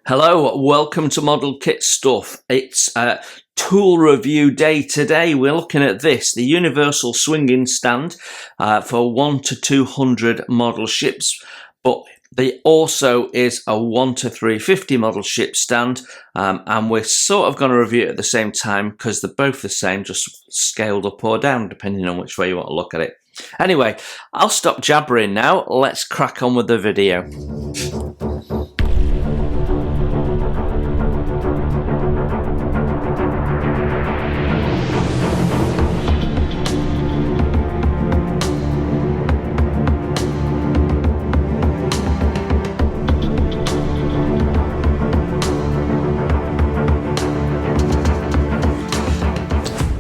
Hello, welcome to Model Kit Stuff. It's tool review day today. We're looking at this, the universal swinging stand for 1 to 200 model ships, but there also is a 1 to 350 model ship stand, and we're sort of going to review it at the same time because they're both the same, just scaled up or down depending on which way you want to look at it. Anyway, I'll stop jabbering now. Let's crack on with the video.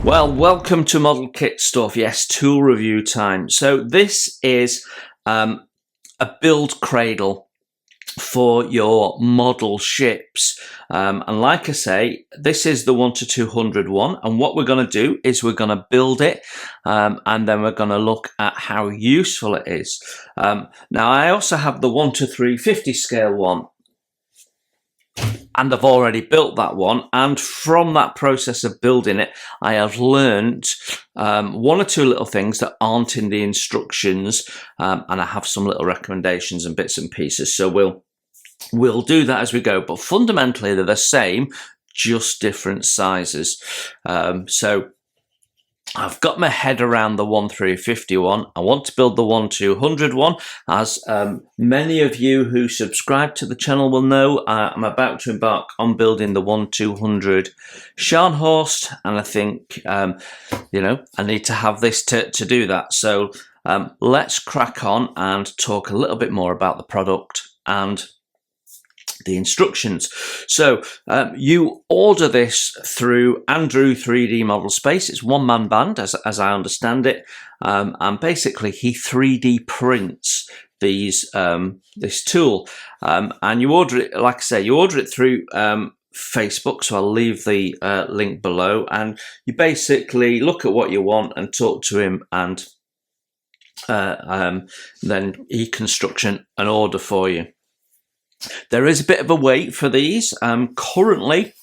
Well, welcome to Model Kit Stuff. Yes, tool review time. So this is a build cradle for your model ships. And like I say, this is the 1 to 200 one. And what we're going to do is we're going to build it and then we're going to look at how useful it is. Now, I also have the 1 to 350 scale one. And I've already built that one, and from that process of building it, I have learned one or two little things that aren't in the instructions, and I have some little recommendations and bits and pieces. So we'll do that as we go. But fundamentally, they're the same, just different sizes. So I've got my head around the 1 350 one. I want to build the 1 200 one. As many of you who subscribe to the channel will know, I'm about to embark on building the 1 200 Scharnhorst, and I think, you know, I need to have this to do that. So let's crack on and talk a little bit more about the product and the instructions. So you order this through Andrew 3D Model Space. It's one-man band, as I understand it, and basically he 3D prints these this tool, and you order it, like I say, you order it through Facebook. So I'll leave the link below, and you basically look at what you want and talk to him, and then he constructs an order for you. There is a bit of a wait for these. Currently,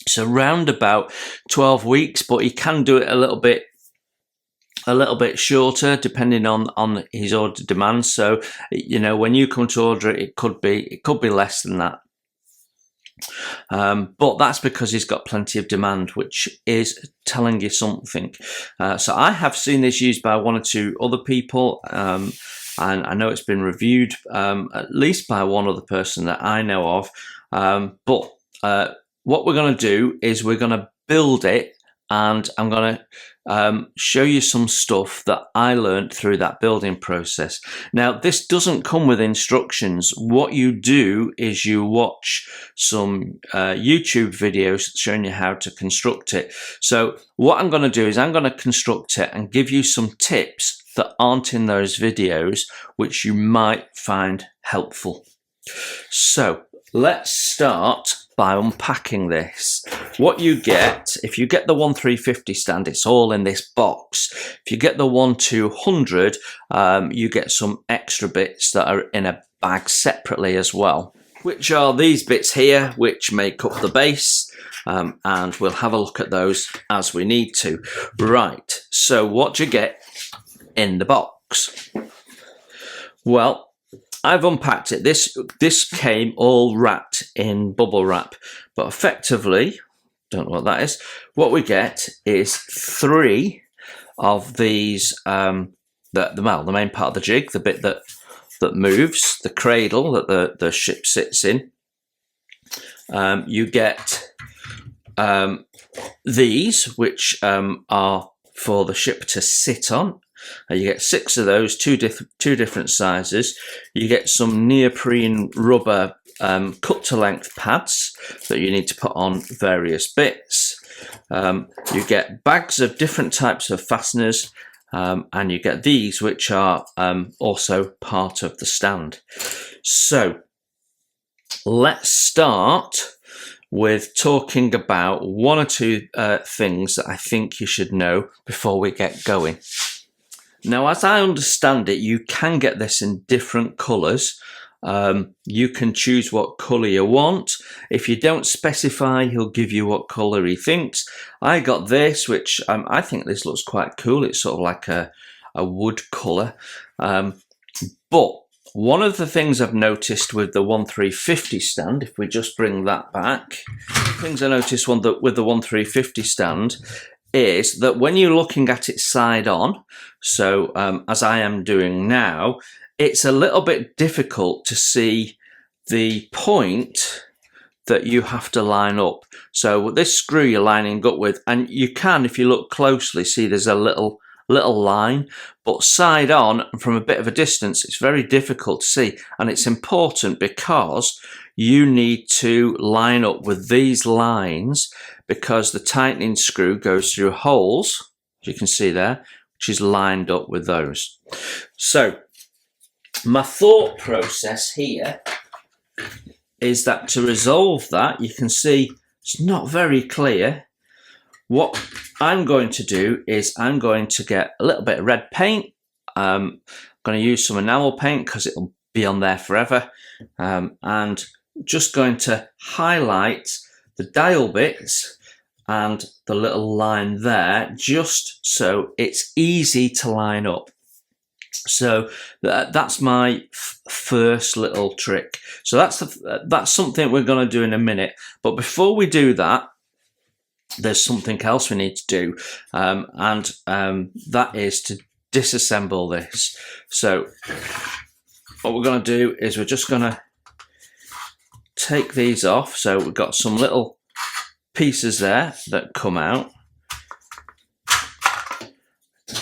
it's around about 12 weeks, but he can do it a little bit shorter depending on his order demand. So, you know, when you come to order it, it could be less than that. But that's because he's got plenty of demand, which is telling you something. So I have seen this used by one or two other people. And I know it's been reviewed at least by one other person that I know of. But what we're going to do is we're going to build it, and I'm going to show you some stuff that I learned through that building process. Now, this doesn't come with instructions. What you do is you watch some YouTube videos showing you how to construct it. So what I'm going to do is I'm going to construct it and give you some tips that aren't in those videos, which you might find helpful. So let's start by unpacking this. What you get, if you get the 1 350 stand, it's all in this box. If you get the 1 200, you get some extra bits that are in a bag separately as well, which are these bits here, which make up the base. And we'll have a look at those as we need to. Right, so what do you get in the box? Well, I've unpacked it. This came all wrapped in bubble wrap, but effectively, don't know what that is. What we get is 3 of these. The main part of the jig, the bit that moves, the cradle that the ship sits in. You get these, which are for the ship to sit on. You get 6 of those, two different sizes. You get some neoprene rubber cut to length pads that you need to put on various bits. You get bags of different types of fasteners, and you get these, which are also part of the stand. So let's start with talking about one or two things that I think you should know before we get going. Now, as I understand it, you can get this in different colours. You can choose what colour you want. If you don't specify, he'll give you what colour he thinks. I got this, which I think this looks quite cool. It's sort of like a wood colour. But one of the things I've noticed with the 1350 stand, if we just bring that back, things I noticed with the 1350 stand is that when you're looking at it side on, so as I am doing now, it's a little bit difficult to see the point that you have to line up. So with this screw you're lining up with, and you can, if you look closely, see there's a little line, but side on from a bit of a distance it's very difficult to see, and it's important because you need to line up with these lines because the tightening screw goes through holes, as you can see there, which is lined up with those. So my thought process here is that to resolve that, you can see it's not very clear. What I'm going to do is I'm going to get a little bit of red paint. I'm going to use some enamel paint because it'll be on there forever. And just going to highlight the dial bits and the little line there, just so it's easy to line up. So that's my first little trick. So that's something we're going to do in a minute. But before we do that, there's something else we need to do, and that is to disassemble this. So what we're going to do is we're just going to take these off. So we've got some little pieces there that come out.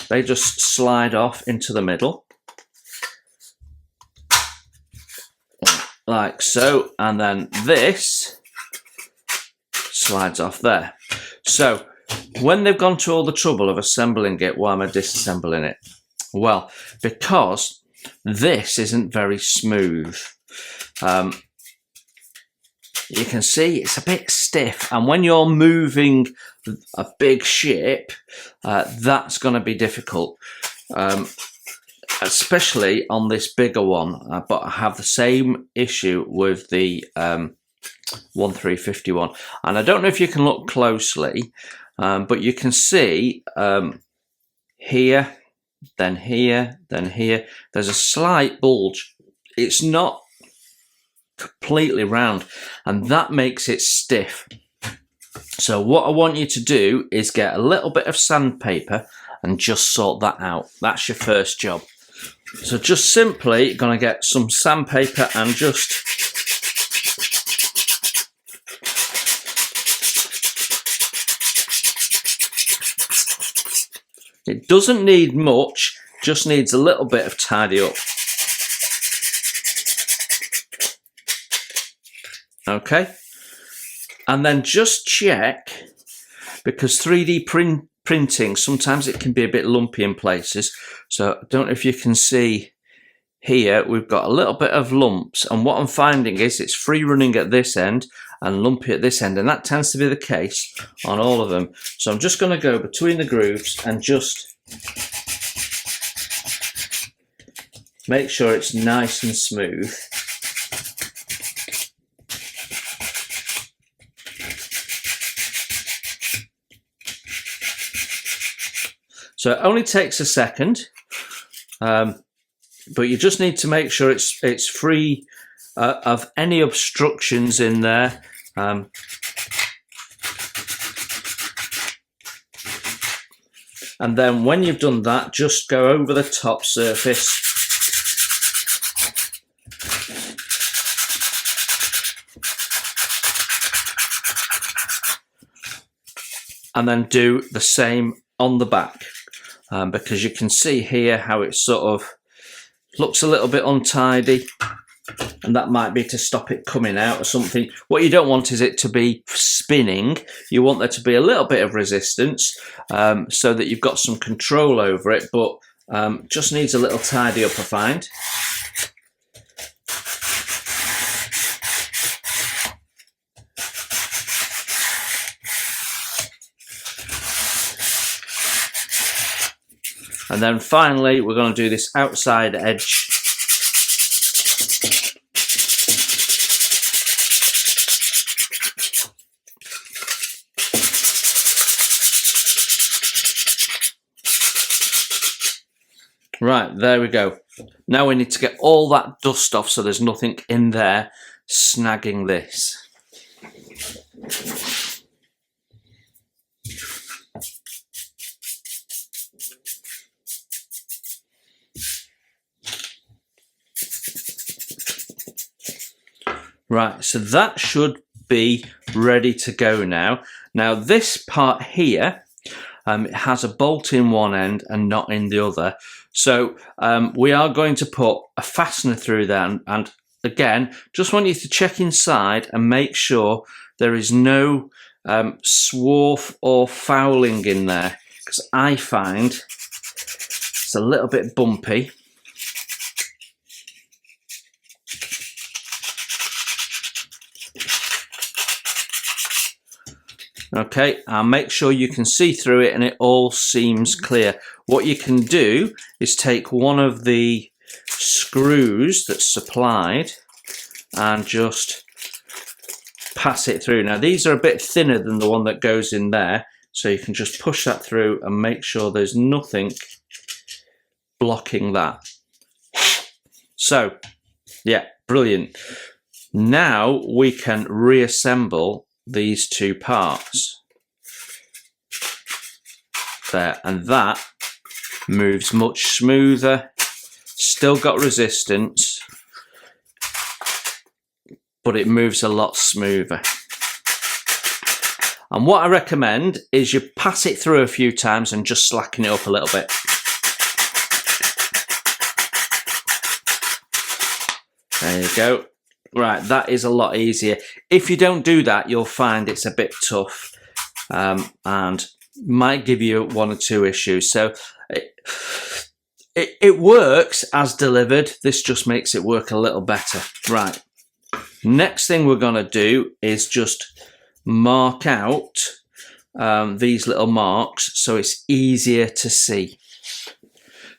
They just slide off into the middle like so, and then this slides off there. So when they've gone to all the trouble of assembling it, why am I disassembling it? Well, because this isn't very smooth. You can see it's a bit stiff, and when you're moving a big ship, that's going to be difficult, especially on this bigger one. But I have the same issue with the 1350 one, and I don't know if you can look closely, but you can see here, then here, then here, there's a slight bulge. It's not completely round, and that makes it stiff. So what I want you to do is get a little bit of sandpaper and just sort that out. That's your first job. So just simply gonna get some sandpaper and just it doesn't need much, just needs a little bit of tidy up. Okay, and then just check, because 3D printing, sometimes it can be a bit lumpy in places. So I don't know if you can see here, we've got a little bit of lumps, and what I'm finding is it's free running at this end and lumpy at this end, and that tends to be the case on all of them. So I'm just going to go between the grooves and just make sure it's nice and smooth. So it only takes a second, but you just need to make sure it's free of any obstructions in there. And then when you've done that, just go over the top surface. And then do the same on the back. Because you can see here how it sort of looks a little bit untidy, and that might be to stop it coming out or something. What you don't want is it to be spinning. You want there to be a little bit of resistance, so that you've got some control over it, but just needs a little tidy up, I find. And then finally, we're going to do this outside edge. Right, there we go. Now we need to get all that dust off so there's nothing in there snagging this. Right, so that should be ready to go now. Now this part here, it has a bolt in one end and not in the other. So we are going to put a fastener through there. And again, just want you to check inside and make sure there is no swarf or fouling in there, because I find it's a little bit bumpy. Okay, and make sure you can see through it and it all seems clear. What you can do is take one of the screws that's supplied and just pass it through. Now these are a bit thinner than the one that goes in there, so you can just push that through and make sure there's nothing blocking that. So, yeah, brilliant. Now we can reassemble these two parts there, and that moves much smoother. Still got resistance, but it moves a lot smoother. And what I recommend is you pass it through a few times and just slacken it up a little bit. There you go. Right, that is a lot easier. If you don't do that, you'll find it's a bit tough and might give you one or two issues. So it works as delivered. This just makes it work a little better. Right, next thing we're going to do is just mark out these little marks so it's easier to see.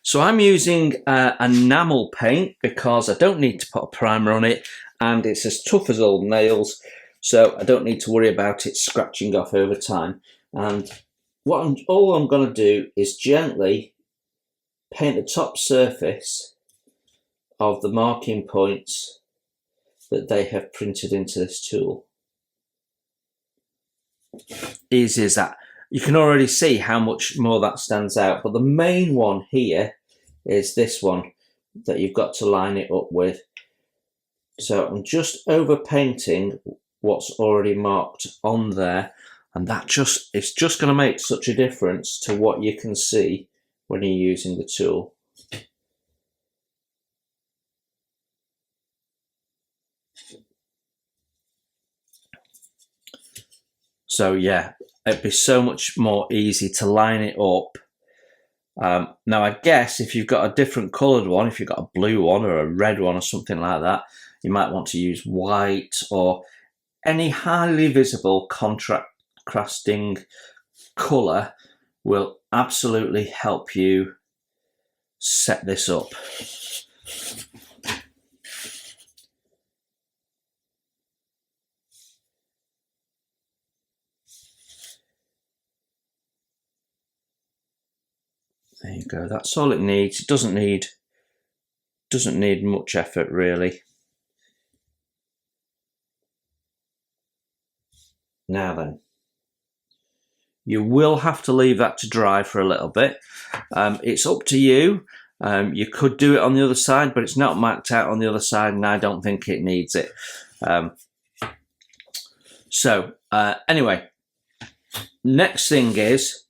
So I'm using enamel paint because I don't need to put a primer on it, and it's as tough as old nails, so I don't need to worry about it scratching off over time. And all I'm going to do is gently paint the top surface of the marking points that they have printed into this tool. Easy as that. You can already see how much more that stands out, but the main one here is this one that you've got to line it up with. So I'm just over painting what's already marked on there, and it's just going to make such a difference to what you can see when you're using the tool. So yeah, it'd be so much more easy to line it up. Now I guess if you've got a different coloured one, if you've got a blue one or a red one or something like that, you might want to use white or any highly visible contrasting colour will absolutely help you set this up. There you go, that's all it needs. It doesn't need much effort really. Now then, you will have to leave that to dry for a little bit. It's up to you. You could do it on the other side, but it's not marked out on the other side, and I don't think it needs it. Anyway, next thing is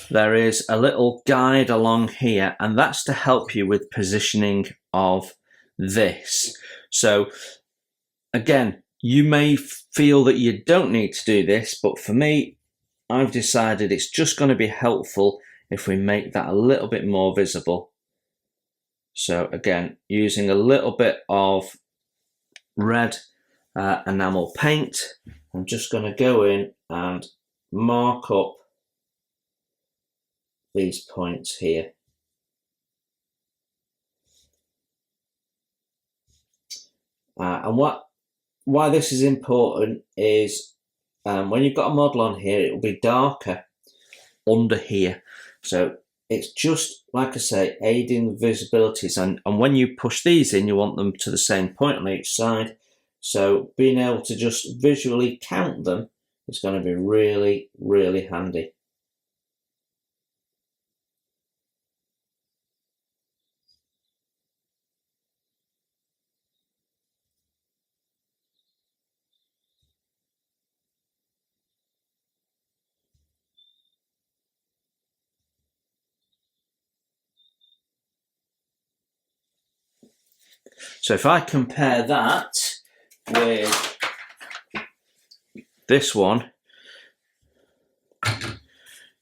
there is a little guide along here, and that's to help you with positioning of this. So again, you may feel that you don't need to do this, but for me, I've decided it's just going to be helpful if we make that a little bit more visible. So again, using a little bit of red enamel paint, I'm just going to go in and mark up these points here. And why this is important is when you've got a model on here, it will be darker under here. So it's just, like I say, aiding the visibilities. And when you push these in, you want them to the same point on each side. So being able to just visually count them is going to be really, really handy. So if I compare that with this one,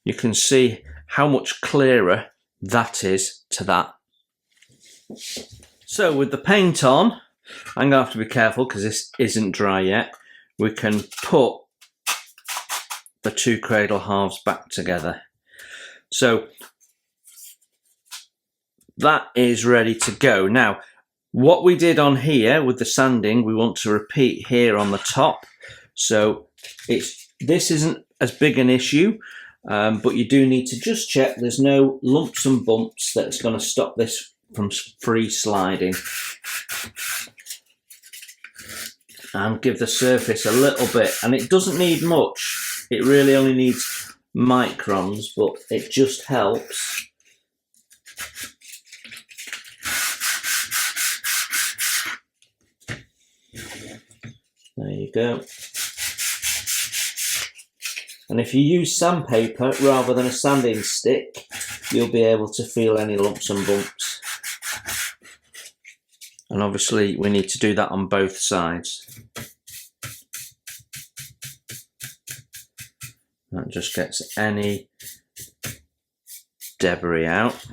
you can see how much clearer that is to that. So with the paint on, I'm going to have to be careful because this isn't dry yet. We can put the two cradle halves back together. So that is ready to go. Now, what we did on here with the sanding, we want to repeat here on the top. So this isn't as big an issue, but you do need to just check there's no lumps and bumps that's going to stop this from free sliding. And give the surface a little bit, and it doesn't need much. It really only needs microns, but it just helps. There you go. And if you use sandpaper rather than a sanding stick, you'll be able to feel any lumps and bumps. And obviously we need to do that on both sides. That just gets any debris out.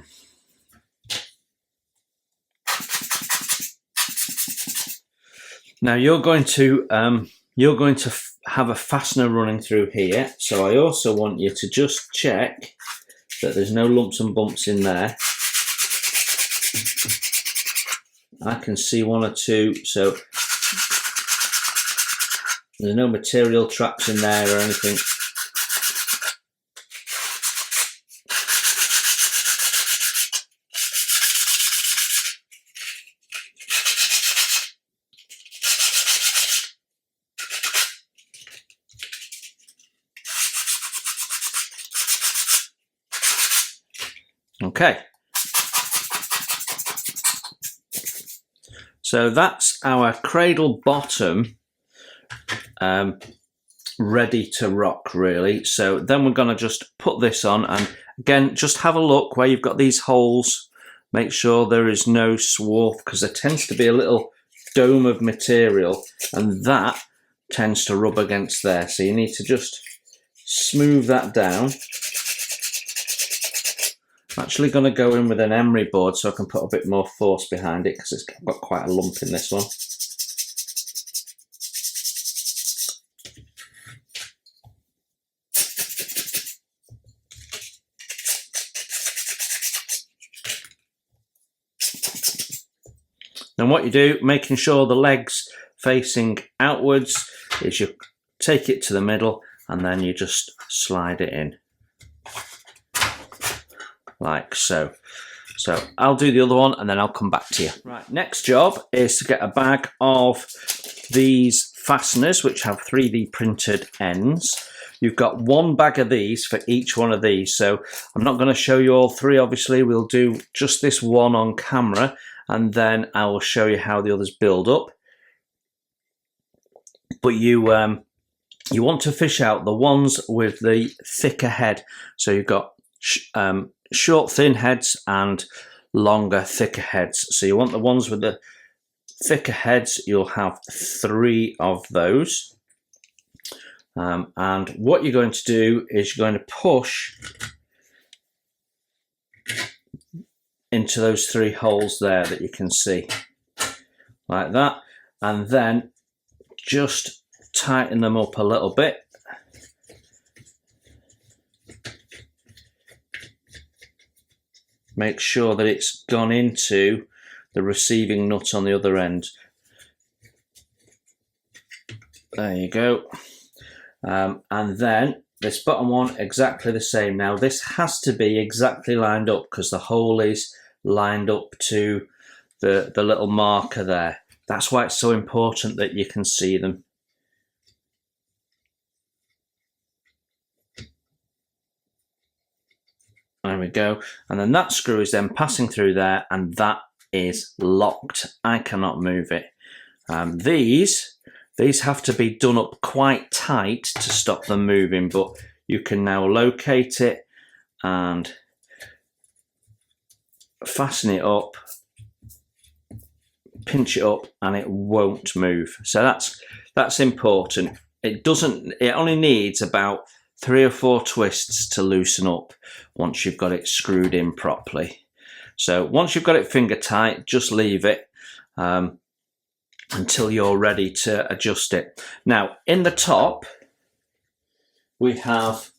Now you're going to have a fastener running through here, so I also want you to just check that there's no lumps and bumps in there. I can see one or two, so there's no material traps in there or anything. Okay, so that's our cradle bottom ready to rock, really. So then we're going to just put this on, and again, just have a look where you've got these holes. Make sure there is no swarf, because there tends to be a little dome of material, and that tends to rub against there. So you need to just smooth that down. I'm actually going to go in with an emery board so I can put a bit more force behind it, because it's got quite a lump in this one. Then what you do, making sure the leg's facing outwards, is you take it to the middle and then you just slide it in. Like so. So I'll do the other one and then I'll come back to you. Right, next job is to get a bag of these fasteners, which have 3D printed ends. You've got one bag of these for each one of these. So I'm not going to show you all three, obviously. We'll do just this one on camera, and then I will show you how the others build up. But you want to fish out the ones with the thicker head. So you've got short, thin heads and longer, thicker heads. So you want the ones with the thicker heads. You'll have 3 of those. And what you're going to do is you're going to push into those 3 holes there that you can see, like that, and then just tighten them up a little bit. Make sure that it's gone into the receiving nut on the other end. There you go. And then this bottom one exactly the same. Now this has to be exactly lined up because the hole is lined up to the little marker there. That's why it's so important that you can see them. There we go. And then that screw is then passing through there, and that is locked. I cannot move it. These have to be done up quite tight to stop them moving, but you can now locate it and fasten it up, pinch it up, and it won't move. So that's important. It only needs about 3 or 4 twists to loosen up once you've got it screwed in properly. So once you've got it finger tight, just leave it until you're ready to adjust it. Now in the top we have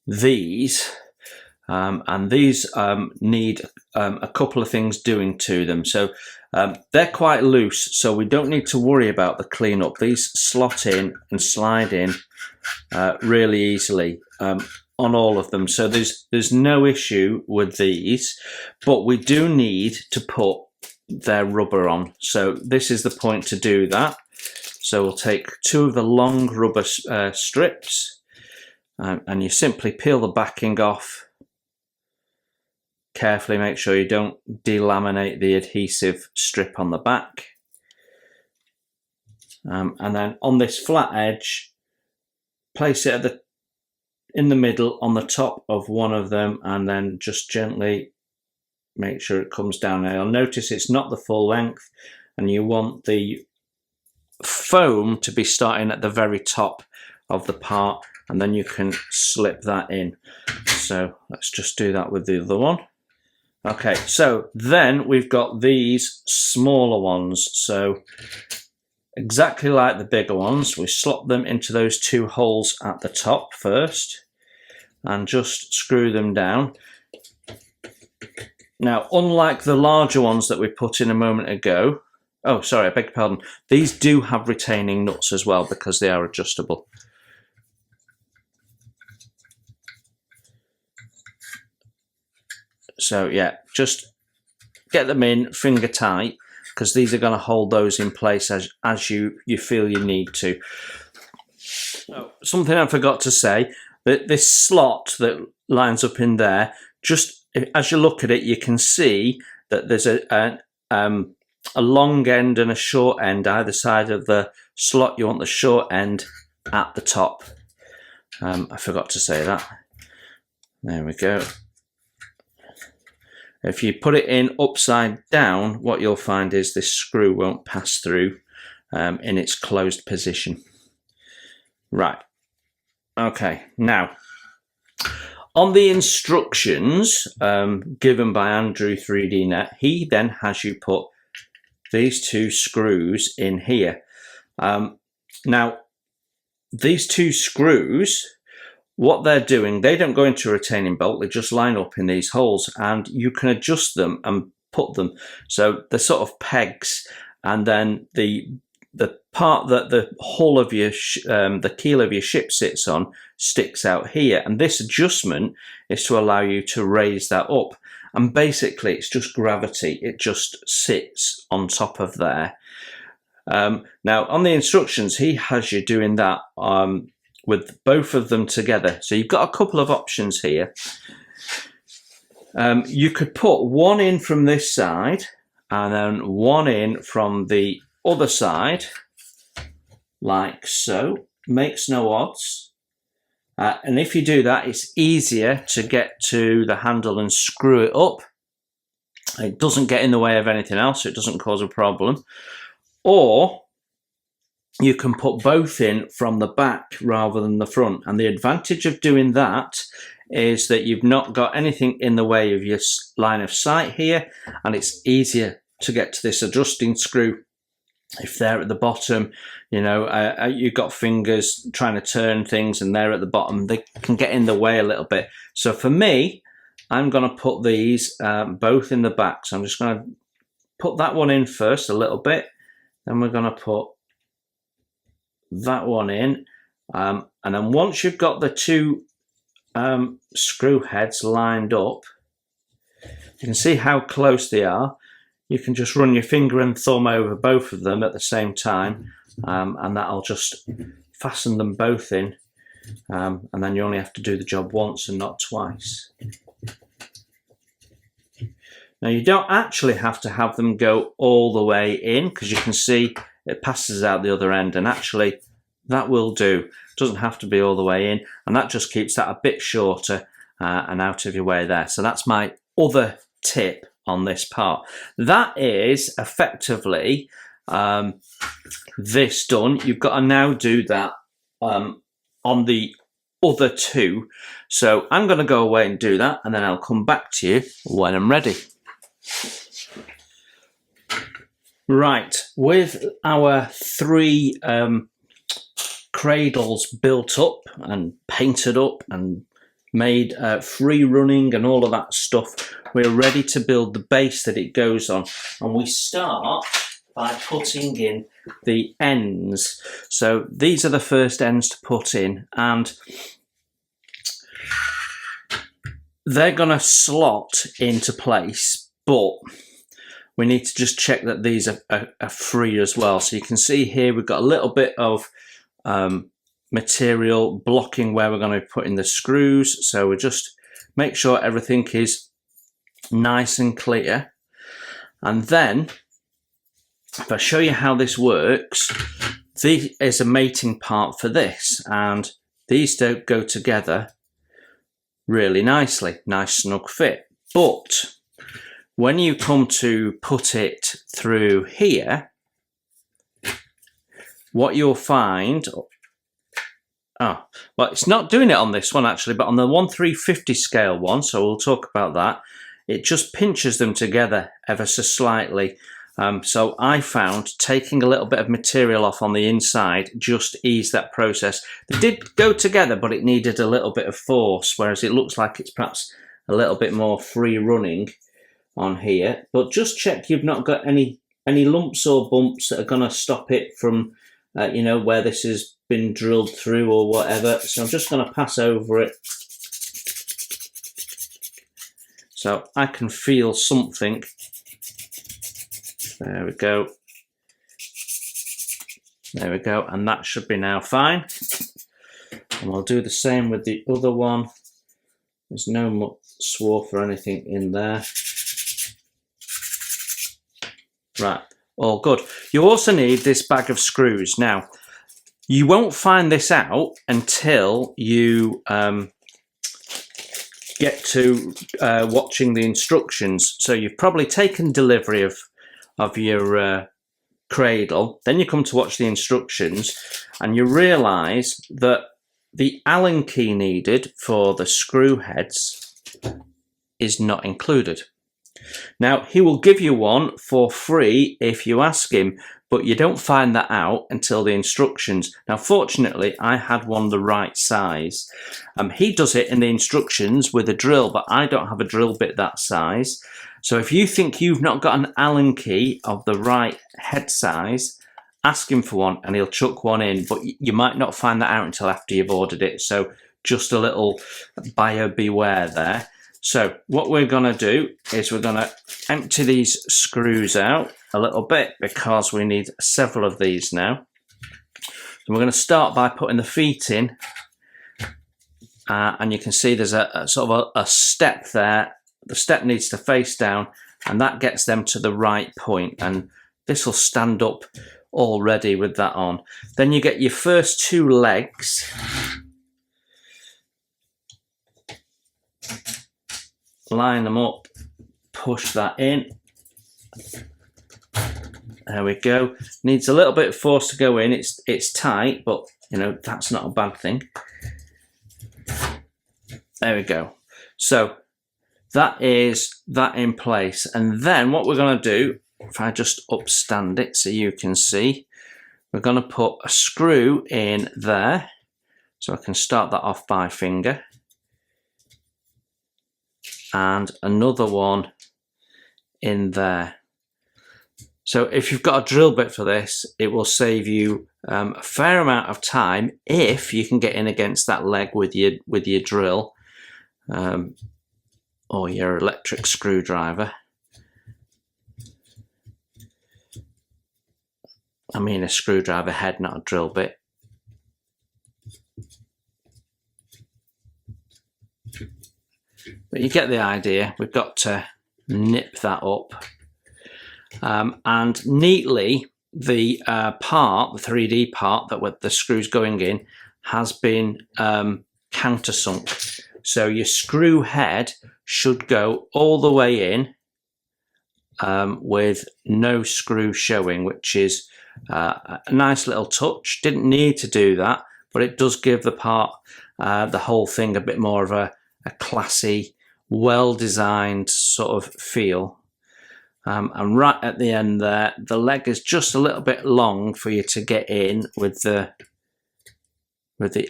these, and these need a couple of things doing to them. So they're quite loose, so we don't need to worry about the cleanup. These slot in and slide in really easily on all of them, so there's no issue with these, but we do need to put their rubber on. So this is the point to do that. So we'll take 2 of the long rubber strips, and you simply peel the backing off. Carefully make sure you don't delaminate the adhesive strip on the back. And then on this flat edge, place it in the middle on the top of one of them, and then just gently make sure it comes down. Now you'll notice it's not the full length, and you want the foam to be starting at the very top of the part, and then you can slip that in. So let's just do that with the other one. Okay, so then we've got these smaller ones. So exactly like the bigger ones, we slot them into those 2 holes at the top first and just screw them down. Now, unlike the larger ones that we put in a moment ago, oh, sorry, I beg your pardon, these do have retaining nuts as well because they are adjustable. So yeah, just get them in finger tight because these are going to hold those in place as you feel you need to. So, something I forgot to say, that this slot that lines up in there, just as you look at it, you can see that there's a long end and a short end either side of the slot. You want the short end at the top. I forgot to say that. There we go. If you put it in upside down, what you'll find is this screw won't pass through in its closed position. Right. Okay. Now, on the instructions given by Andrew 3D he then has you put these 2 screws in here. Now, these 2 screws, what they're doing, they don't go into a retaining bolt, they just line up in these holes, and you can adjust them and put them. So they're sort of pegs, and then the part that the hull of your the keel of your ship sits on sticks out here, and this adjustment is to allow you to raise that up. And basically it's just gravity, it just sits on top of there. Now on the instructions he has you doing that with both of them together. So you've got a couple of options here. You could put one in from this side and then one in from the other side, like so. Makes no odds. And if you do that, it's easier to get to the handle and screw it up. It doesn't get in the way of anything else, so it doesn't cause a problem. Or you can put both in from the back rather than the front. And the advantage of doing that is that you've not got anything in the way of your line of sight here, and it's easier to get to this adjusting screw. If they're at the bottom, you know, you've got fingers trying to turn things and they're at the bottom, they can get in the way a little bit. So for me, I'm going to put these both in the back. So I'm just going to put that one in first a little bit. Then we're going to put that one in. And then once you've got the two screw heads lined up, you can see how close they are. You can just run your finger and thumb over both of them at the same time, and that'll just fasten them both in, and then you only have to do the job once and not twice. Now you don't actually have to have them go all the way in, because you can see it passes out the other end, and actually that will do. It doesn't have to be all the way in, and that just keeps that a bit shorter and out of your way there. So that's my other tip on this part. That is effectively this done. You've got to now do that on the other two. So I'm going to go away and do that, and then I'll come back to you when I'm ready. Right, with our three cradles built up and painted up and made free running and all of that stuff, we're ready to build the base that it goes on. And we start by putting in the ends. So these are the first ends to put in, and they're going to slot into place, but we need to just check that these are free as well. So you can see here we've got a little bit of material blocking where we're going to be putting the screws. So we just make sure everything is nice and clear. And then if I show you how this works, this is a mating part for this, and these don't go together really nicely, nice snug fit. But when you come to put it through here, what you'll find, well, it's not doing it on this one actually, but on the 1/350 scale one, so we'll talk about that, it just pinches them together ever so slightly. So I found taking a little bit of material off on the inside just eased that process. They did go together, but it needed a little bit of force, whereas it looks like it's perhaps a little bit more free running on here. But just check you've not got any lumps or bumps that are going to stop it from, you know, where this has been drilled through or whatever. So I'm just going to pass over it, so I can feel something. There we go. There we go, and that should be now fine. And we'll do the same with the other one. There's no much swarf or anything in there. Right, all good. You also need this bag of screws. Now, you won't find this out until you get to watching the instructions. So you've probably taken delivery of your cradle, then you come to watch the instructions, and you realise that the Allen key needed for the screw heads is not included. Now, he will give you one for free if you ask him, but you don't find that out until the instructions. Now, fortunately, I had one the right size. He does it in the instructions with a drill, but I don't have a drill bit that size. So if you think you've not got an Allen key of the right head size, ask him for one and he'll chuck one in, but you might not find that out until after you've ordered it. So just a little buyer beware there. So what we're going to do is we're going to empty these screws out a little bit, because we need several of these now. So we're going to start by putting the feet in, and you can see there's a sort of a step there. The step needs to face down, and that gets them to the right point, and this will stand up already with that on. Then you get your first two legs. Line them up, push that in. There we go. Needs a little bit of force to go in. It's tight, but you know, that's not a bad thing. There we go. So that is that in place. And then what we're going to do, if I just upstand it so you can see, we're going to put a screw in there. So I can start that off by finger. And another one in there. So if you've got a drill bit for this, it will save you a fair amount of time if you can get in against that leg with your drill or your electric screwdriver. I mean a screwdriver head, not a drill bit. But you get the idea. We've got to nip that up. And neatly, the part, the 3D part that with the screws going in, has been countersunk. So your screw head should go all the way in with no screw showing, which is a nice little touch. Didn't need to do that, but it does give the part, the whole thing, a bit more of a classy, well-designed sort of feel. And right at the end there, the leg is just a little bit long for you to get in with the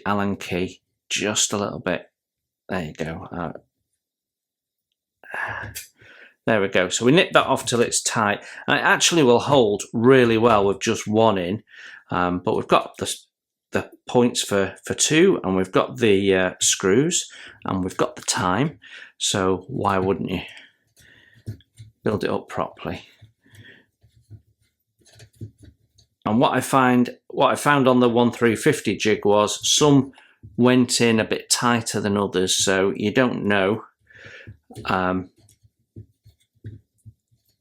Allen key, just a little bit. There you go. There we go. So we nip that off till it's tight, and it actually will hold really well with just one in. But we've got the points for two, and we've got the screws, and we've got the time. So why wouldn't you build it up properly? And what I found on the 1350 jig was some went in a bit tighter than others, so you don't know.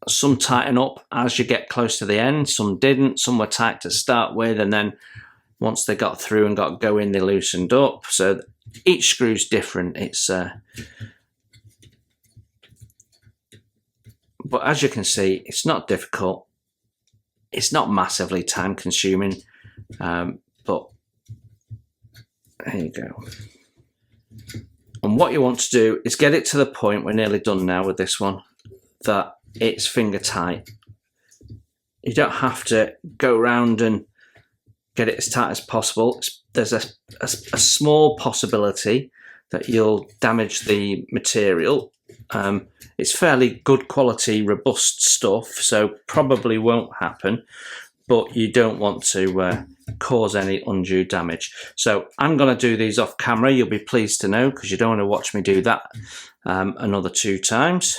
Some tighten up as you get close to the end, some didn't, some were tight to start with, and then once they got through and got going, they loosened up. So each screw's different. It's but as you can see, it's not difficult. It's not massively time consuming, but there you go. And what you want to do is get it to the point, we're nearly done now with this one, that it's finger tight. You don't have to go around and get it as tight as possible. There's a small possibility that you'll damage the material. It's fairly good quality, robust stuff, so probably won't happen, but you don't want to cause any undue damage. So I'm going to do these off camera, you'll be pleased to know, because you don't want to watch me do that another 2 times.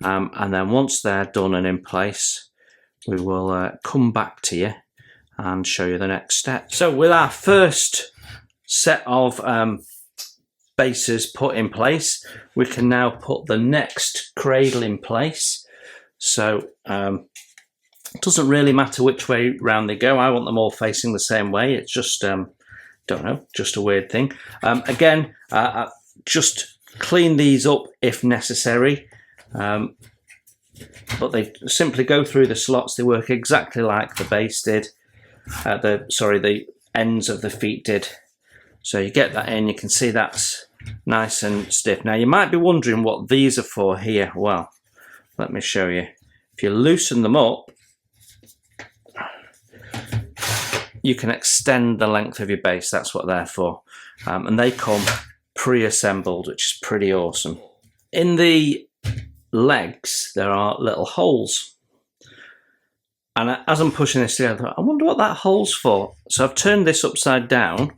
And then once they're done and in place, we will come back to you and show you the next step. So with our first set of bases put in place, we can now put the next cradle in place. So it doesn't really matter which way round they go. I want them all facing the same way. It's just don't know, just a weird thing. Again, just clean these up if necessary, but they simply go through the slots. They work exactly like the base did, the ends of the feet did. So you get that in, you can see that's nice and stiff. Now you might be wondering what these are for here. Well, let me show you. If you loosen them up, you can extend the length of your base. That's what they're for. And they come pre-assembled, which is pretty awesome. In the legs, there are little holes. And as I'm pushing this together, I thought, I wonder what that hole's for. So I've turned this upside down,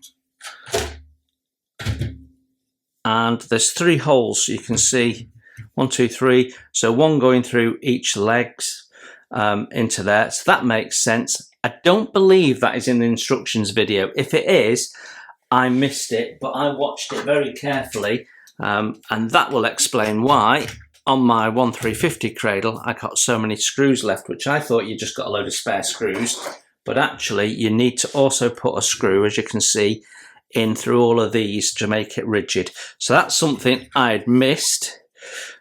and there's 3 holes. You can see 1, 2, 3. So one going through each legs into there. So that makes sense. I don't believe that is in the instructions video. If it is, I missed it, but I watched it very carefully, and that will explain why on my 1350 cradle I got so many screws left, which I thought you just got a load of spare screws, but actually you need to also put a screw, as you can see, in through all of these to make it rigid. So that's something I had missed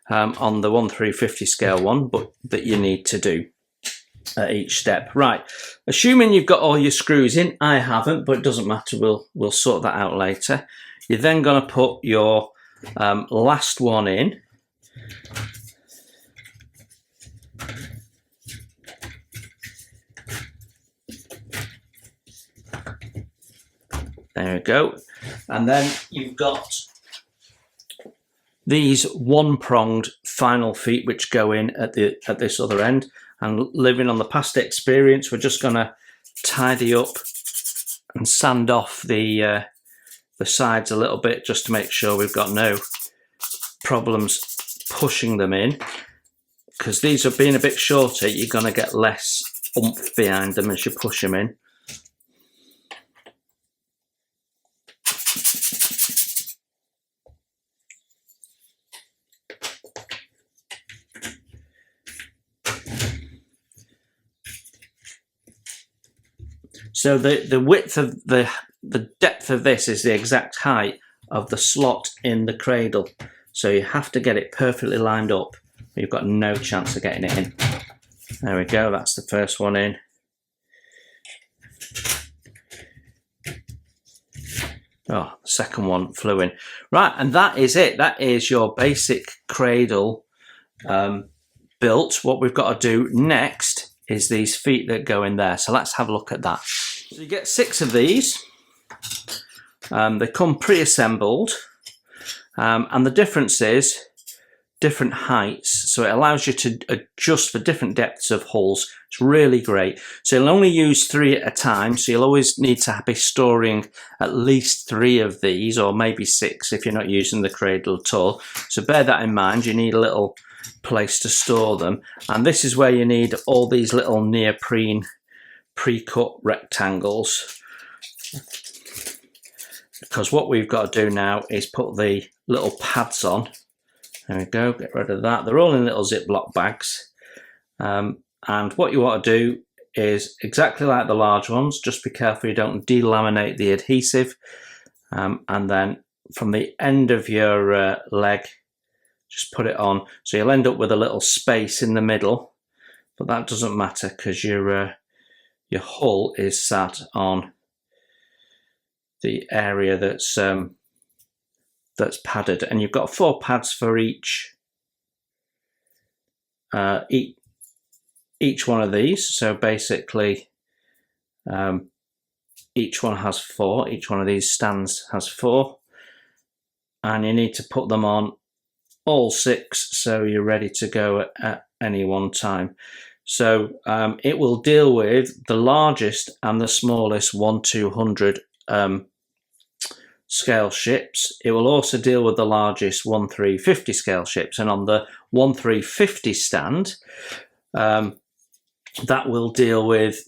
on the 1350 scale one, but that you need to do at each step. Right, assuming you've got all your screws in, I haven't, but it doesn't matter, we'll sort that out later. You're then going to put your last one in. There we go. And then you've got these 1-pronged final feet which go in at this other end. and living on the past experience, we're just going to tidy up and sand off the sides a little bit, just to make sure we've got no problems pushing them in, because these are being a bit shorter, you're going to get less oomph behind them as you push them in. So the width of the depth of this is the exact height of the slot in the cradle. So you have to get it perfectly lined up. You've got no chance of getting it in. There we go, that's the first one in. Oh, the second one flew in. Right, and that is it. That is your basic cradle built. What we've got to do next is these feet that go in there. So let's have a look at that. So you get 6 of these. They come pre-assembled. And the difference is different heights, so it allows you to adjust for different depths of holes. It's really great. So you'll only use 3 at a time, so you'll always need to be storing at least 3 of these, or maybe 6 if you're not using the cradle at all. So bear that in mind, you need a little place to store them. And this is where you need all these little neoprene pre-cut rectangles, because what we've got to do now is put the little pads on. There we go, get rid of that. They're all in little Ziploc bags. And what you want to do is exactly like the large ones, just be careful you don't delaminate the adhesive. And then from the end of your leg, just put it on. So you'll end up with a little space in the middle, but that doesn't matter because your hull is sat on the area that's padded, and you've got 4 pads for each one of these. So basically, each one has 4. Each one of these stands has 4, and you need to put them on all 6 so you're ready to go at any one time. So it will deal with the largest and the smallest 1/200 scale ships. It will also deal with the largest 1/350 scale ships, and on the 1/350 stand, that will deal with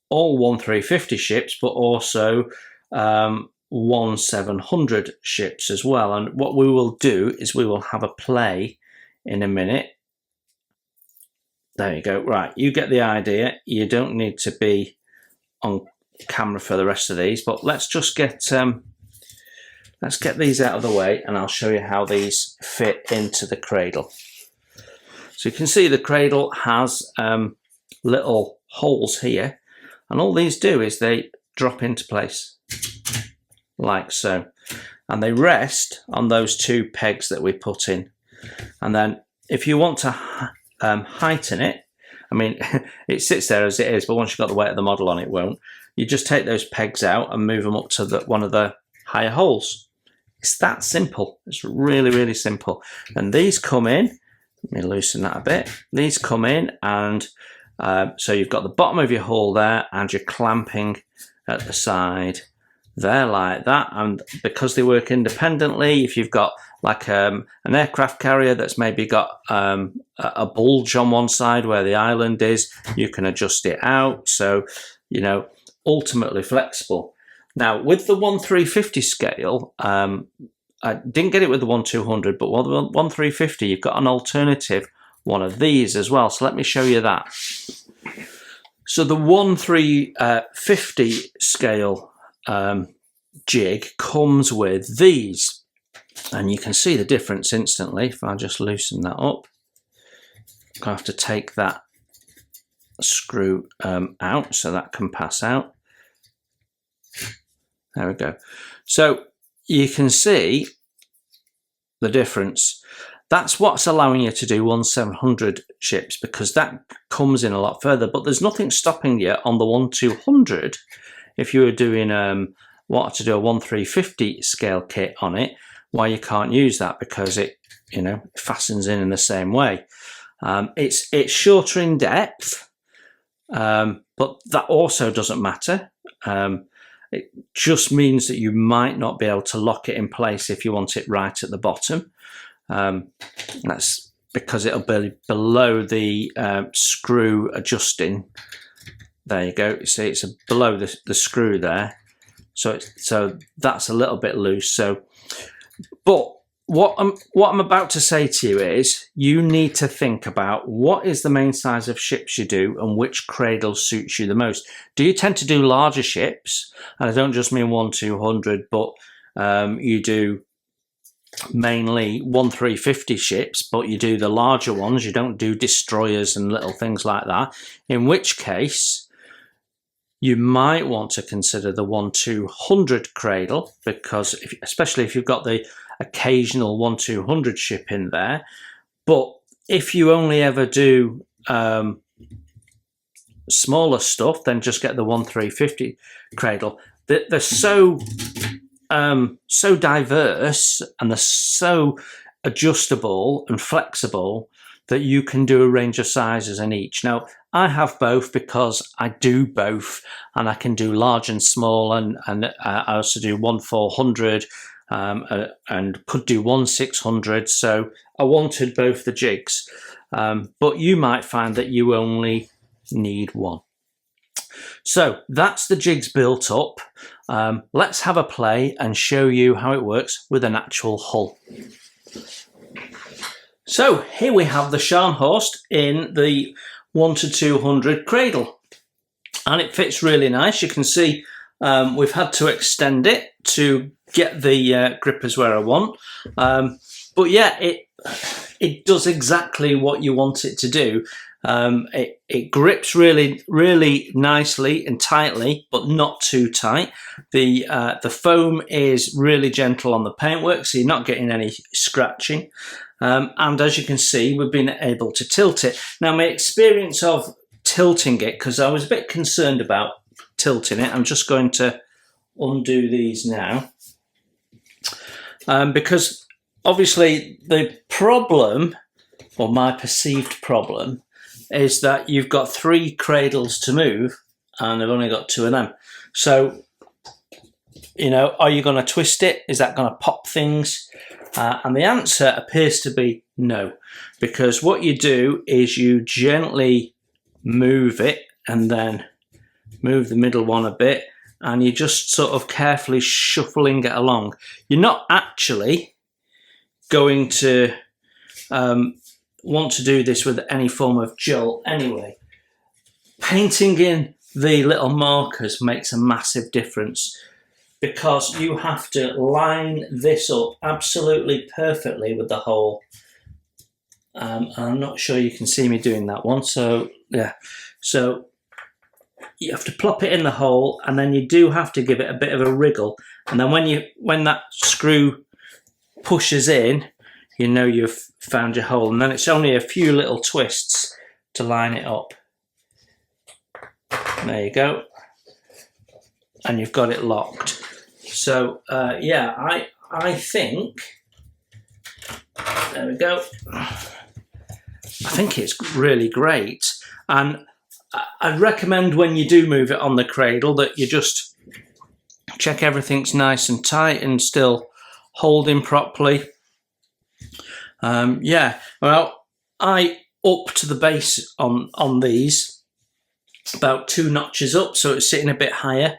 all 1/350 ships, but also 1/700 ships as well. And what we will do is we will have a play in a minute. There you go. Right, you get the idea. You don't need to be on camera for the rest of these, but let's just get these out of the way, and I'll show you how these fit into the cradle. So you can see the cradle has little holes here, and all these do is they drop into place like so, and they rest on those 2 pegs that we put in. And then if you want to heighten it, I mean, it sits there as it is, but once you've got the weight of the model on, it won't. You just take those pegs out and move them up to one of the higher holes. It's that simple. It's really, really simple. And these come in, let me loosen that a bit. These come in, and so you've got the bottom of your hole there, and you're clamping at the side there like that. And because they work independently, if you've got like an aircraft carrier that's maybe got a bulge on one side where the island is, you can adjust it out. So, you know, ultimately flexible. Now, with the 1/350 scale, I didn't get it with the 1/200, but with the 1/350, you've got an alternative one of these as well. So let me show you that. So the 1/350 scale jig comes with these, and you can see the difference instantly. If I just loosen that up, I have to take that screw out so that can pass out. There we go. So you can see the difference. That's what's allowing you to do 1/700 ships, because that comes in a lot further, but there's nothing stopping you on the 1/200 if you were doing wanted to do a 1/350 scale kit on it, why you can't use that, because it, you know, fastens in the same way. It's shorter in depth, but that also doesn't matter. It just means that you might not be able to lock it in place if you want it right at the bottom. That's because it'll be below the screw adjusting. There you go. You see, it's below the screw there. So that's a little bit loose. But what I'm about to say to you is you need to think about what is the main size of ships you do and which cradle suits you the most. Do you tend to do larger ships? And I don't just mean 1-200, but you do mainly 1-350 ships, but you do the larger ones. You don't do destroyers and little things like that. In which case, you might want to consider the 1-200 cradle, because especially if you've got the occasional 1-200 ship in there. But if you only ever do smaller stuff, then just get the 1-350 cradle. They're so diverse, and they're so adjustable and flexible that you can do a range of sizes in each. Now, I have both because I do both, and I can do large and small, and I also do 1-400 and could do 1-600. So I wanted both the jigs, but you might find that you only need one. So that's the jigs built up. Let's have a play and show you how it works with an actual hull. So here we have the Scharnhorst in the 1-200 cradle, and it fits really nice. You can see we've had to extend it to get the grippers where I want, but yeah, it does exactly what you want it to do. It grips really nicely and tightly, but not too tight. The foam is really gentle on the paintwork, so you're not getting any scratching. And as you can see, we've been able to tilt it. Now, my experience of tilting it, because I was a bit concerned about tilting it, I'm just going to undo these now. Because obviously the problem, or my perceived problem, is that you've got 3 cradles to move and I've only got 2 of them. So, you know, are you going to twist it? Is that going to pop things? And the answer appears to be no, because what you do is you gently move it and then move the middle one a bit, and you just sort of carefully shuffling it along. You're not actually going to want to do this with any form of jolt anyway. Painting in the little markers makes a massive difference, because you have to line this up absolutely perfectly with the hole. I'm not sure you can see me doing that one, so yeah. So you have to plop it in the hole, and then you do have to give it a bit of a wriggle, and then when that screw pushes in, you know you've found your hole, and then it's only a few little twists to line it up. There you go, and you've got it locked. So yeah, I think, there we go, I think it's really great, and I'd recommend when you do move it on the cradle that you just check everything's nice and tight and still holding properly. Yeah, well, I upped the base on these about 2 notches up, so it's sitting a bit higher.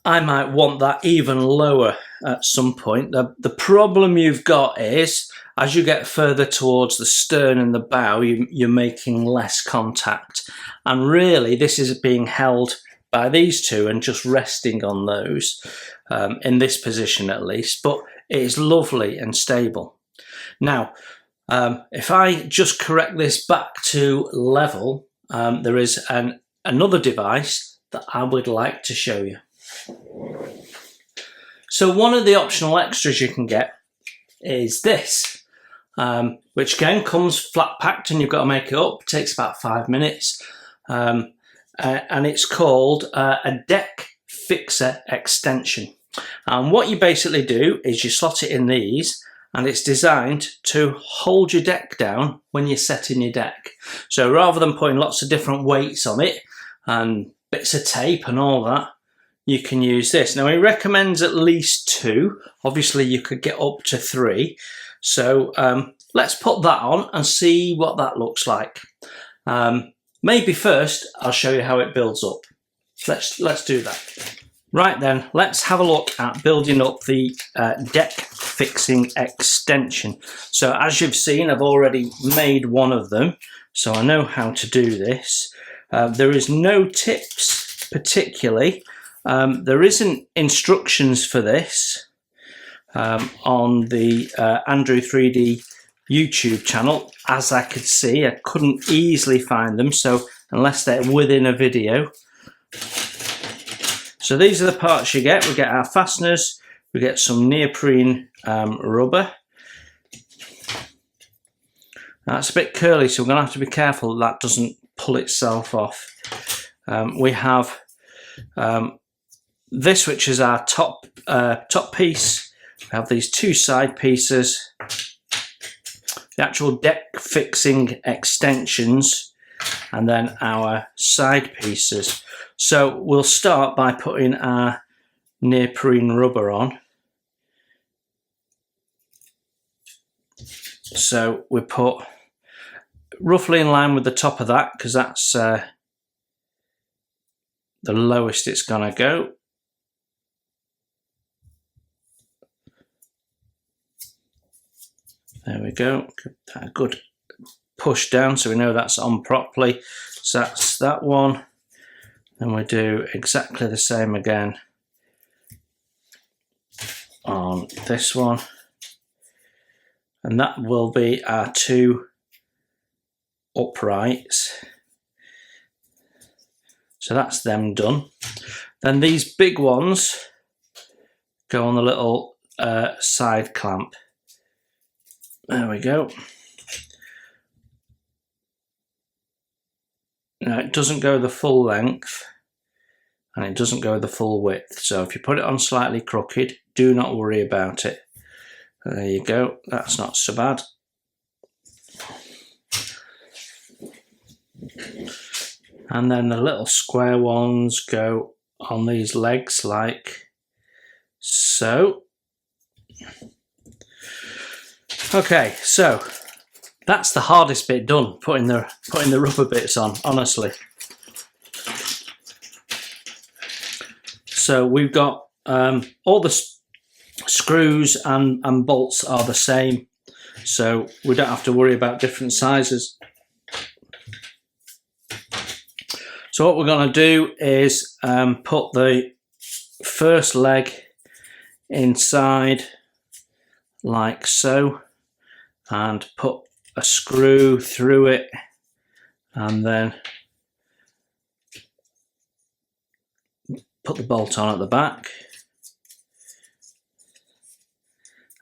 I might want that even lower at some point. The problem you've got is, as you get further towards the stern and the bow, you're making less contact. And really, this is being held by these two and just resting on those, in this position at least. But it is lovely and stable. Now, if I just correct this back to level, there is another device that I would like to show you. So one of the optional extras you can get is this, which again comes flat packed and you've got to make it up. It takes about 5 minutes, and it's called a deck fixer extension. And what you basically do is you slot it in these, and it's designed to hold your deck down when you're setting your deck. So rather than putting lots of different weights on it and bits of tape and all that, you can use this. Now he recommends at least 2. Obviously you could get up to 3. So let's put that on and see what that looks like. Maybe first I'll show you how it builds up. Let's do that. Right then, let's have a look at building up the deck fixing extension. So as you've seen, I've already made one of them, so I know how to do this. There is no tips particularly. There isn't instructions for this on the Andrew 3D YouTube channel. As I could see, I couldn't easily find them, so unless they're within a video. So these are the parts you get. We get our fasteners, we get some neoprene rubber. Now it's a bit curly, so we're going to have to be careful that doesn't pull itself off. We have this, which is our top piece. We have these 2 side pieces, the actual deck fixing extensions, and then our side pieces. So we'll start by putting our neoprene rubber on. So we put roughly in line with the top of that, because that's the lowest it's going to go. There we go. A good push down so we know that's on properly. So that's that one. And we do exactly the same again on this one. And that will be our 2 uprights. So that's them done. Then these big ones go on the little side clamp. There we go. Now it doesn't go the full length and it doesn't go the full width. So if you put it on slightly crooked, do not worry about it. There you go. That's not so bad. And then the little square ones go on these legs like so. Okay, so that's the hardest bit done, putting the rubber bits on, honestly. So we've got all the screws and bolts are the same, so we don't have to worry about different sizes. So what we're going to do is put the first leg inside like so, and put a screw through it, and then put the bolt on at the back.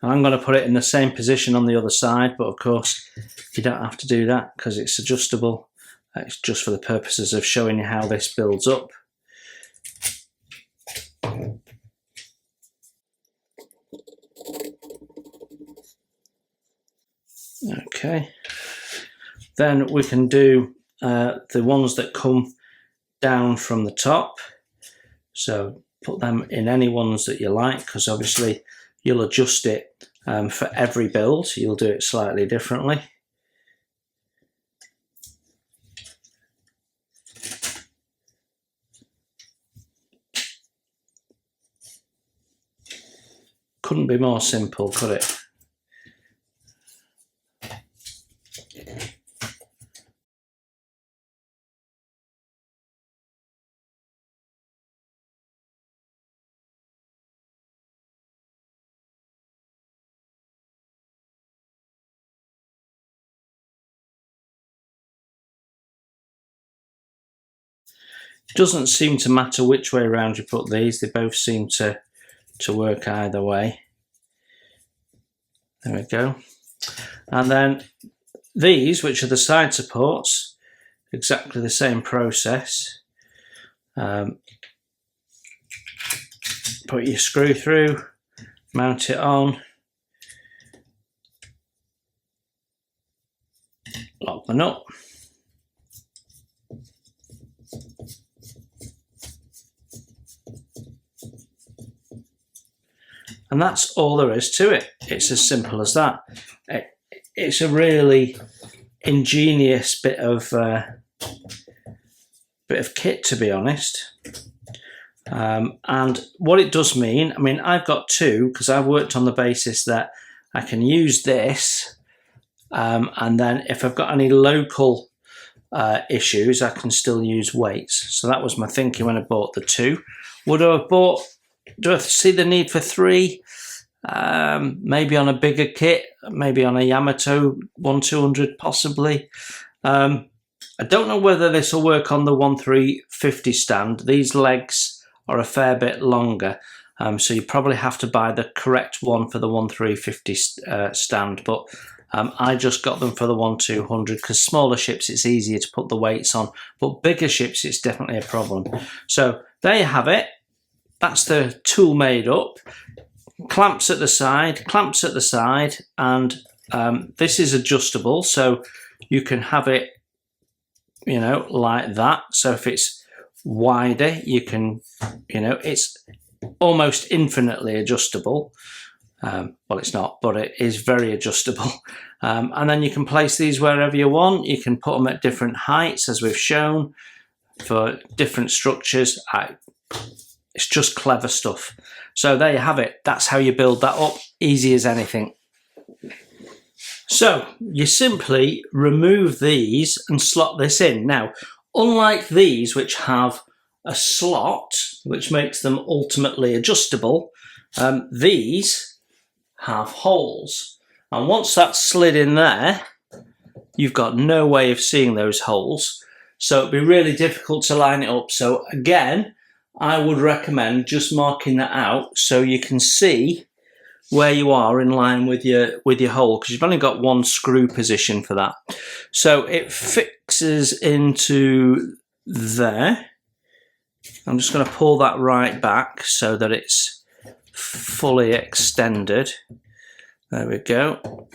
And I'm going to put it in the same position on the other side, but of course you don't have to do that because it's adjustable. It's just for the purposes of showing you how this builds up. Okay, then we can do the ones that come down from the top. So put them in any ones that you like, because obviously you'll adjust it for every build. You'll do it slightly differently. Couldn't be more simple, could it? Doesn't seem to matter which way around you put these, they both seem to work either way. There we go. And then these, which are the side supports, exactly the same process. Put your screw through, mount it on, tighten up. And that's all there is to it. It's as simple as that. It's a really ingenious bit of kit, to be honest. And what it does mean, I mean, I've got two because I've worked on the basis that I can use this, and then if I've got any local issues, I can still use weights. So that was my thinking when I bought the two. Would I have bought? Do I see the need for three? Maybe on a bigger kit, maybe on a Yamato 1200 possibly. I don't know whether this will work on the 1350 stand. These legs are a fair bit longer, so you probably have to buy the correct one for the 1350 stand, but I just got them for the 1200 because smaller ships it's easier to put the weights on, but bigger ships it's definitely a problem. So there you have it. That's the tool made up. Clamps at the side, and this is adjustable, so you can have it, you know, like that. So if it's wider, you can, you know, it's almost infinitely adjustable. Well, it's not, but it is very adjustable. And then you can place these wherever you want. You can put them at different heights, as we've shown, for different structures. It's just clever stuff. So there you have it. That's how you build that up. Easy as anything. So you simply remove these and slot this in. Now, unlike these, which have a slot, which makes them ultimately adjustable, these have holes. And once that's slid in there, you've got no way of seeing those holes. So it'd be really difficult to line it up. So again, I would recommend just marking that out so you can see where you are in line with your hole, because you've only got one screw position for that. So it fixes into there. I'm just going to pull that right back so that it's fully extended. There we go.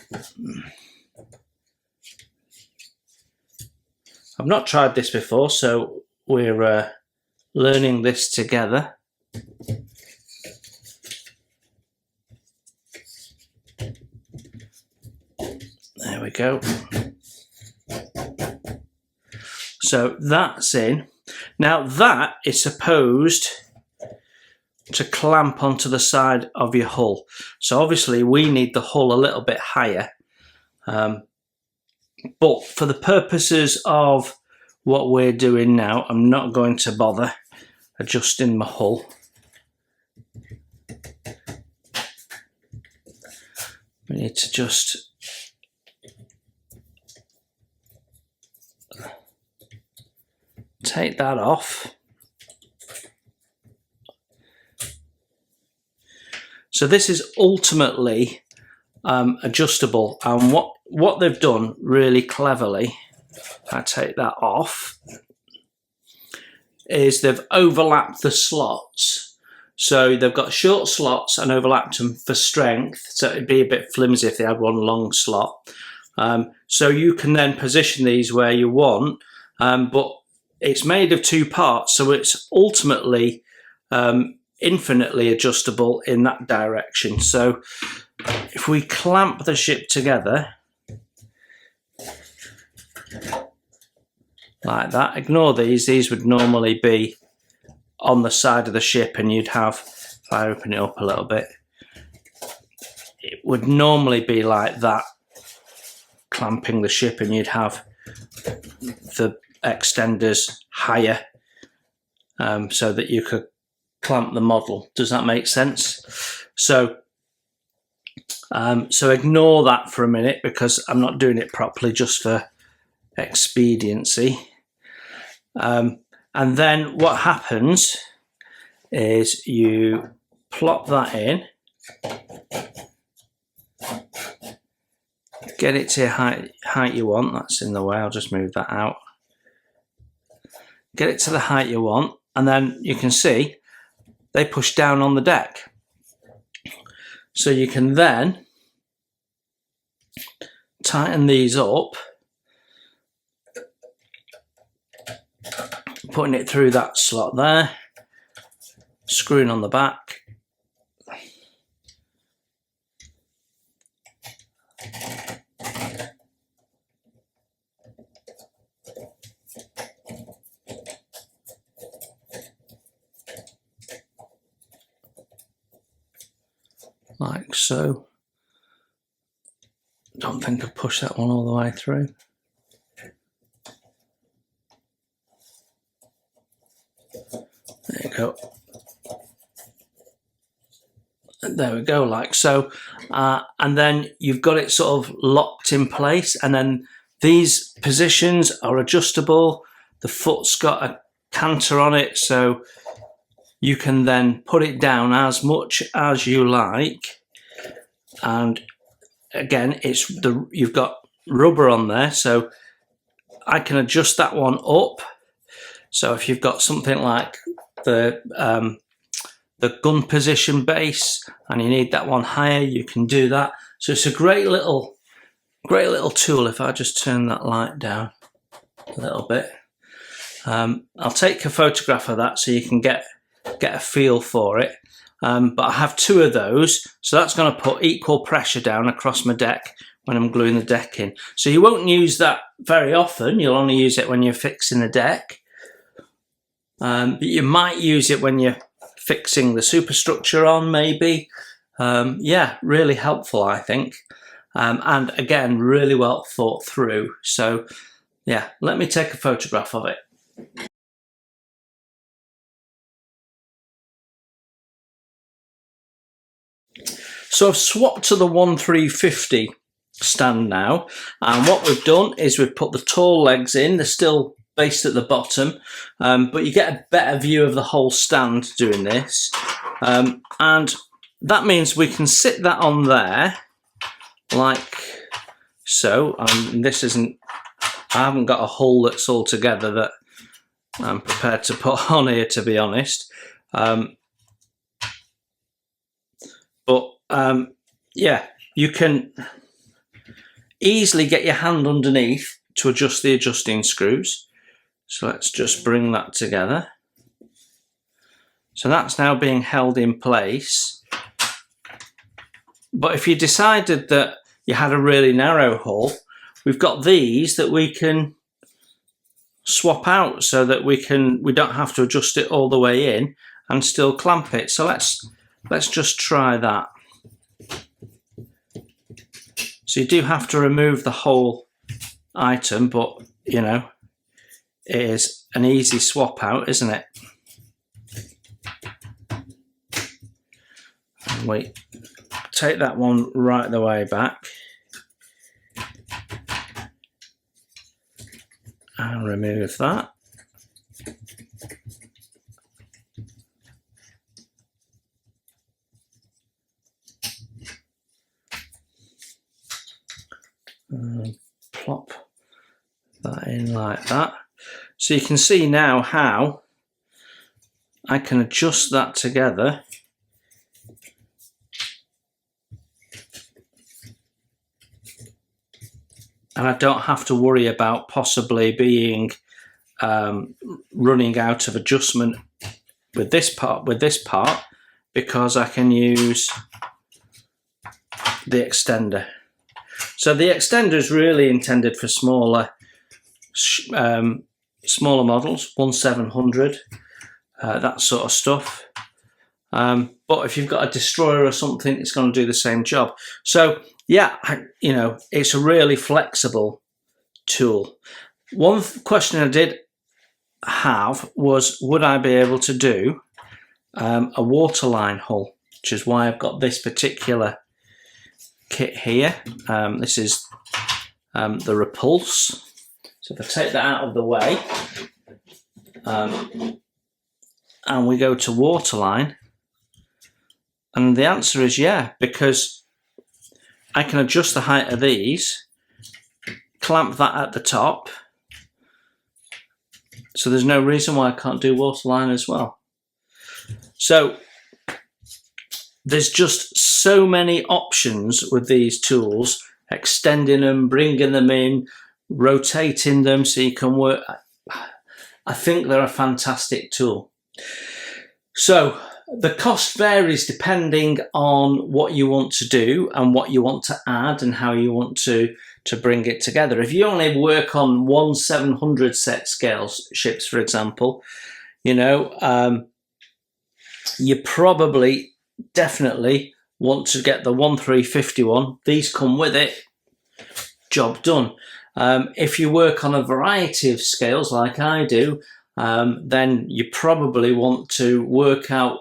I've not tried this before, so we're learning this together. There we go. So that's in. Now that is supposed to clamp onto the side of your hull. So obviously we need the hull a little bit higher. But for the purposes of what we're doing now, I'm not going to bother adjusting my hull. We need to just take that off. So this is ultimately adjustable, and what they've done really cleverly, if I take that off, is they've overlapped the slots. So they've got short slots and overlapped them for strength, so it'd be a bit flimsy if they had one long slot. So you can then position these where you want, but it's made of two parts, so it's ultimately infinitely adjustable in that direction. So if we clamp the ship together like that, ignore these would normally be on the side of the ship, and you'd have, if I open it up a little bit, it would normally be like that, clamping the ship, and you'd have the extenders higher so that you could clamp the model. Does that make sense? So so ignore that for a minute, because I'm not doing it properly, just for expediency. And then what happens is you plop that in, get it to your height you want. That's in the way, I'll just move that out. Get it to the height you want, and then you can see they push down on the deck. So you can then tighten these up putting it through that slot there, screwing on the back. Like so. Don't think I've pushed that one all the way through. There you go. There we go, like so. And then you've got it sort of locked in place, and then these positions are adjustable. The foot's got a canter on it, so you can then put it down as much as you like. And again, you've got rubber on there, so I can adjust that one up. So if you've got something like the gun position base and you need that one higher, you can do that. So it's a great little tool. If I just turn that light down a little bit, I'll take a photograph of that so you can get a feel for it. But I have two of those, so that's going to put equal pressure down across my deck when I'm gluing the deck in. So you won't use that very often. You'll only use it when you're fixing the deck. But you might use it when you're fixing the superstructure on, maybe. Yeah, really helpful, I think. And again, really well thought through. So yeah, let me take a photograph of it. So I've swapped to the 1350 stand now, and what we've done is we've put the tall legs in. They're still based at the bottom, but you get a better view of the whole stand doing this, and that means we can sit that on there like so. This isn't, I haven't got a hull that's all together that I'm prepared to put on here, to be honest. Yeah, you can easily get your hand underneath to adjust the adjusting screws. So let's just bring that together. So that's now being held in place. But if you decided that you had a really narrow hull, we've got these that we can swap out so that we don't have to adjust it all the way in and still clamp it. So let's just try that. So you do have to remove the whole item, but you know, it is an easy swap out, isn't it? And we take that one right the way back and remove that. And plop that in like that. So you can see now how I can adjust that together and I don't have to worry about possibly being running out of adjustment with this part, because I can use the extender. So the extender is really intended for smaller models, 1700, that sort of stuff. But if you've got a destroyer or something, it's going to do the same job. So yeah, you know, it's a really flexible tool. One question I did have was, would I be able to do a waterline hull, which is why I've got this particular kit here. This is the Repulse. So if I take that out of the way and we go to waterline, and the answer is yeah, because I can adjust the height of these, clamp that at the top, so there's no reason why I can't do waterline as well. So there's just so many options with these tools, extending them, bringing them in, rotating them so you can work. I think they're a fantastic tool. So the cost varies depending on what you want to do and what you want to add and how you want to bring it together. If you only work on 1/700 set scale ships, for example, you know, you probably definitely want to get the 1351. These come with it. Job done. If you work on a variety of scales like I do, then you probably want to work out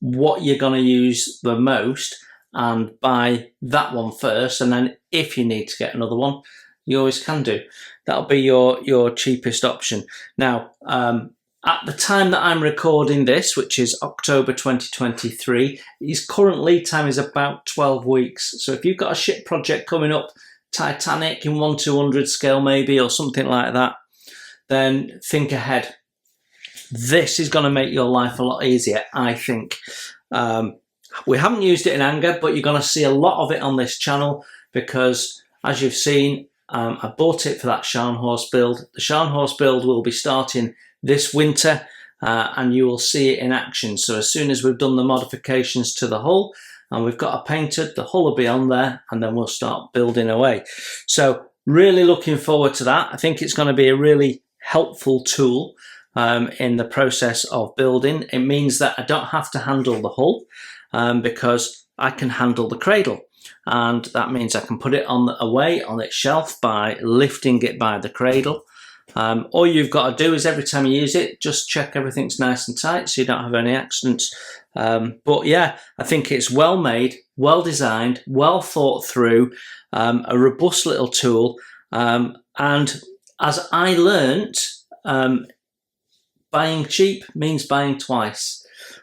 what you're going to use the most and buy that one first, and then if you need to get another one, you always can do. That'll be your cheapest option. Now, at the time that I'm recording this, which is October 2023, his current lead time is about 12 weeks. So if you've got a ship project coming up, Titanic in 1/200 scale maybe, or something like that, then think ahead. This is going to make your life a lot easier, I think. We haven't used it in anger, but you're going to see a lot of it on this channel because, as you've seen, I bought it for that Scharnhorst build. The Scharnhorst build will be starting this winter, and you will see it in action. So as soon as we've done the modifications to the hull and we've got it painted, the hull will be on there, and then we'll start building away. So really looking forward to that. I think it's going to be a really helpful tool in the process of building. It means that I don't have to handle the hull because I can handle the cradle, and that means I can put it away on its shelf by lifting it by the cradle. All you've got to do is every time you use it, just check everything's nice and tight so you don't have any accidents. But yeah, I think it's well made, well designed, well thought through, a robust little tool. And as I learnt, buying cheap means buying twice.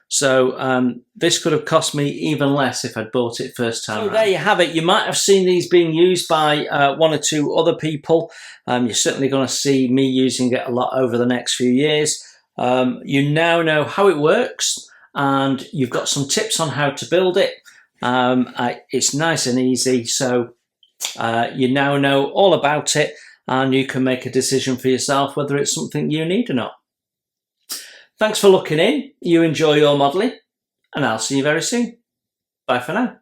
So this could have cost me even less if I'd bought it first time. So there you have it. You might have seen these being used by one or two other people. You're certainly going to see me using it a lot over the next few years. You now know how it works, and you've got some tips on how to build it. It's nice and easy, so you now know all about it, and you can make a decision for yourself whether it's something you need or not. Thanks for looking in. You enjoy your modelling, and I'll see you very soon. Bye for now.